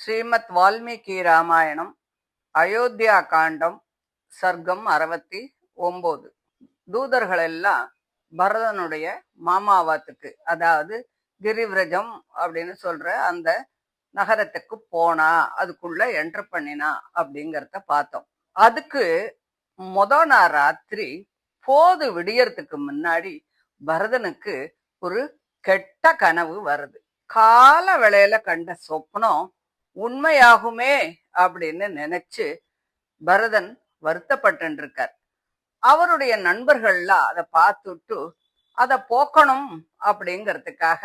ஸ்ரீமத் வால்மீகி ராமாயணம் அயோத்தியா காண்டம் சர்க்கம் 69. தூதர்கள் எல்லாம் பரதனுடைய மாமாவாத்துக்கு, அதாவது கிரிவிரஜம் அப்படின்னு சொல்ற அந்த நகரத்துக்கு போனா, அதுக்குள்ள என்டர் பண்ணினா அப்படிங்கிறத பார்த்தோம். அதுக்கு நாள் ராத்திரி போது விடியறதுக்கு முன்னாடி பரதனுக்கு ஒரு கெட்ட கனவு வருது. கால வேளையில கண்ட சொப்னம் உண்மையாகுமே அப்படின்னு நினைச்சு பரதன் வருத்தப்பட்டு இருக்கார். அவருடைய நண்பர்கள்லாம் அதை பார்த்துட்டு அதை போக்கணும் அப்படிங்கிறதுக்காக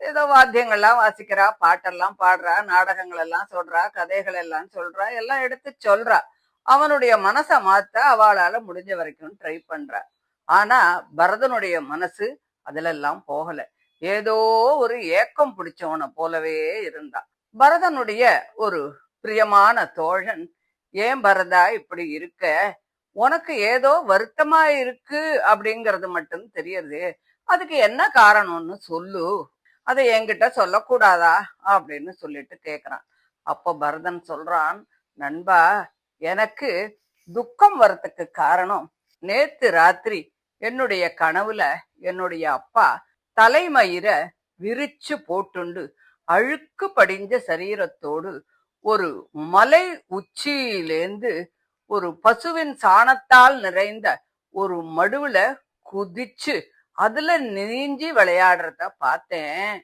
ஏதோ வாத்தியங்கள்லாம் வாசிக்கிறா, பாட்டெல்லாம் பாடுறா, நாடகங்கள் எல்லாம் சொல்றா, கதைகள் எல்லாம் சொல்றா, எல்லாம் எடுத்து சொல்றா. அவனுடைய மனசை மாத்த அவளால முடிஞ்ச வரைக்கும் ட்ரை பண்றா. ஆனா பரதனுடைய மனசு அதுல எல்லாம் போகல. ஏதோ ஒரு ஏக்கம் பிடிச்சவனை போலவே இருந்தான். பரதனுடைய ஒரு பிரியமான தோழன், ஏன் பரதா இப்படி இருக்க, உனக்கு ஏதோ வருத்தமா இருக்கு அப்படிங்கிறது மட்டும் தெரியுது, அதுக்கு என்ன காரணம்னு சொல்லு, அதை என்கிட்ட சொல்லக்கூடாதா அப்படின்னு சொல்லிட்டு கேக்குறான். அப்போ பரதன் சொல்றான், நண்பா, எனக்கு துக்கம் வரத்துக்கு காரணம் நேத்து ராத்திரி என்னுடைய கனவுல என்னுடைய அப்பா தலைமயிர விரிச்சு போட்டுண்டு அழுக்கு படிஞ்ச சரீரத்தோடு ஒரு மலை உச்சியிலேந்து ஒரு பசுவின் சாணத்தால் நிறைந்த ஒரு மடுவுல குதிச்சு அதுல நீஞ்சி விளையாடுறத பார்த்தேன்.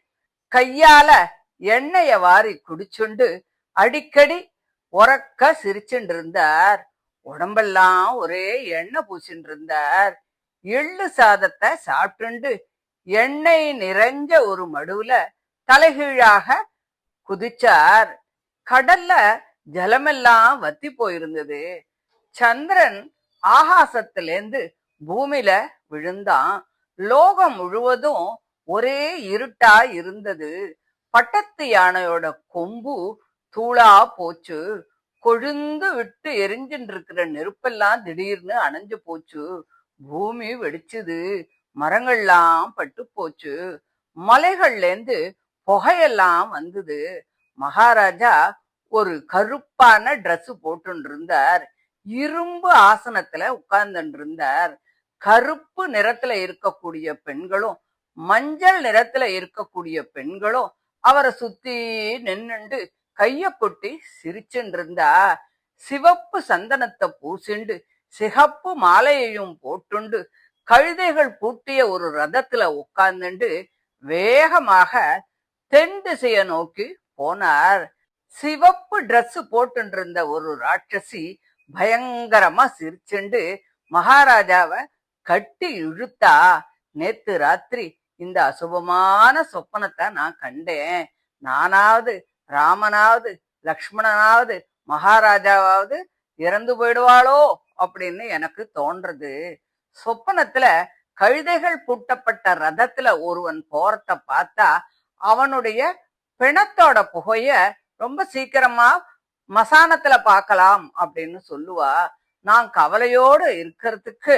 கையால எண்ணெய வாரி குடிச்சுண்டு அடிக்கடி உறக்க சிரிச்சுட்டு இருந்தார். உடம்பெல்லாம் ஒரே எண்ணெய் பூசிட்டு இருந்தார். எள்ளு சாதத்தை சாப்பிட்டுண்டு எண்ணெய் நிறைஞ்ச ஒரு மடுவுல தலைகீழாக குதிச்சார். கடல்ல ஜலமெல்லாம் வத்தி போயிருந்தது. சந்திரன் ஆகாசத்திலேந்து பூமியில விழுந்தான். லோகம் முழுவதும் ஒரே இருட்டா இருந்தது. பட்டத்து யானையோட கொம்பு தூளா போச்சு. கொழுந்து விட்டு எரிஞ்சுட்டு இருக்கிற நெருப்பெல்லாம் திடீர்னு அணைஞ்சு போச்சு. பூமி வெடிச்சுது. மரங்கள்லாம் பட்டு போச்சு. மலைகள்ல இருந்து புகையெல்லாம் வந்தது. மகாராஜா ஒரு கருப்பான ட்ரெஸ் போட்டு இருந்தார். இரும்பு ஆசனத்துல உட்கார்ந்துட்டு இருந்தார். கருப்பு நிறத்துல இருக்கக்கூடிய பெண்களும் மஞ்சள் நிறத்துல இருக்கக்கூடிய பெண்களும் அவரை சுத்தி நின்னுண்டு கைய கொட்டி சிரிச்சுட்டு இருந்தா. சிவப்பு சந்தனத்தை பூசிண்டு சிகப்பு மாலையையும் போட்டுண்டு கழுதைகள் பூட்டிய ஒரு ரதத்துல உட்கார்ந்துண்டு வேகமாக தென் திசைய நோக்கி போனார். சிவப்பு டிரெஸ் போட்டு இருந்த ஒரு ராட்சசி பயங்கரமா சிரிச்சுண்டு மகாராஜாவை கட்டி இழுத்தா. நேத்து ராத்திரி இந்த அசுபமான சொப்பனத்தை நான் கண்டேன். நானாவது ராமனாவது லக்ஷ்மணனாவது மகாராஜாவாவது இறந்து போயிடுவாளோ அப்படின்னு எனக்கு தோன்றது. சொப்பனத்துல கழுதைகள் பூட்டப்பட்ட ரதத்துல ஒருவன் போறத பார்த்தா அவனுடைய பிணத்தோட புகைய ரொம்ப சீக்கிரமா மசானத்துல பார்க்கலாம் அப்படின்னு சொல்லுவா. நான் கவலையோடு இருக்கிறதுக்கு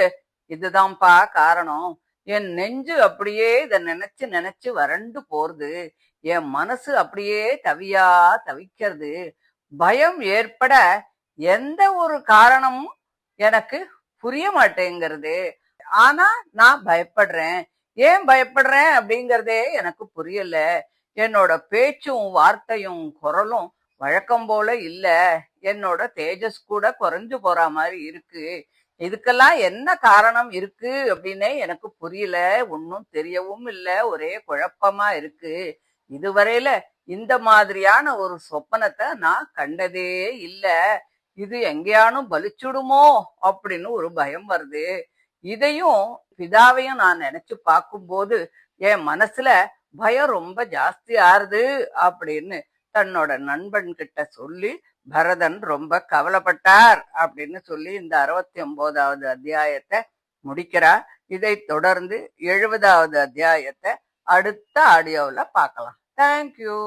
இதுதான்ப்பா காரணம். என் நெஞ்சு அப்படியே இத நினைச்சு நினைச்சு வறண்டு போறது. என் மனசு அப்படியே தவியா தவிக்கிறது. பயம் ஏற்பட எந்த ஒரு காரணமும் எனக்கு புரிய மாட்டேங்கிறது. ஆனா நான் பயப்படுறேன். ஏன் பயப்படுறேன் அப்படிங்கறதே எனக்கு புரியல. என்னோட பேச்சும் வார்த்தையும் குரலும் வழக்கம் போல இல்ல. என்னோட தேஜஸ் கூட குறைஞ்சு போற மாதிரி இருக்கு. இதுக்கெல்லாம் என்ன காரணம் இருக்கு அப்படின்னே எனக்கு புரியல. ஒன்னும் தெரியவும் இல்ல. ஒரே குழப்பமா இருக்கு. இதுவரையில இந்த மாதிரியான ஒரு சொப்பனத்தை நான் கண்டதே இல்ல. இது எங்கேயானும் பலிச்சுடுமோ அப்படின்னு ஒரு பயம் வருது. இதையும் பிதாவையும் நான் நினைச்சு பார்க்கும்போது என் மனசுல பயம் ரொம்ப ஜாஸ்தி ஆறுது அப்படின்னு தன்னோட நண்பன் கிட்ட சொல்லி பரதன் ரொம்ப கவலைப்பட்டார் அப்படின்னு சொல்லி இந்த 69வது அத்தியாயத்தை முடிக்கிறார். இதை தொடர்ந்து 70வது அத்தியாயத்தை அடுத்த ஆடியோவில் பார்க்கலாம். தேங்க்யூ.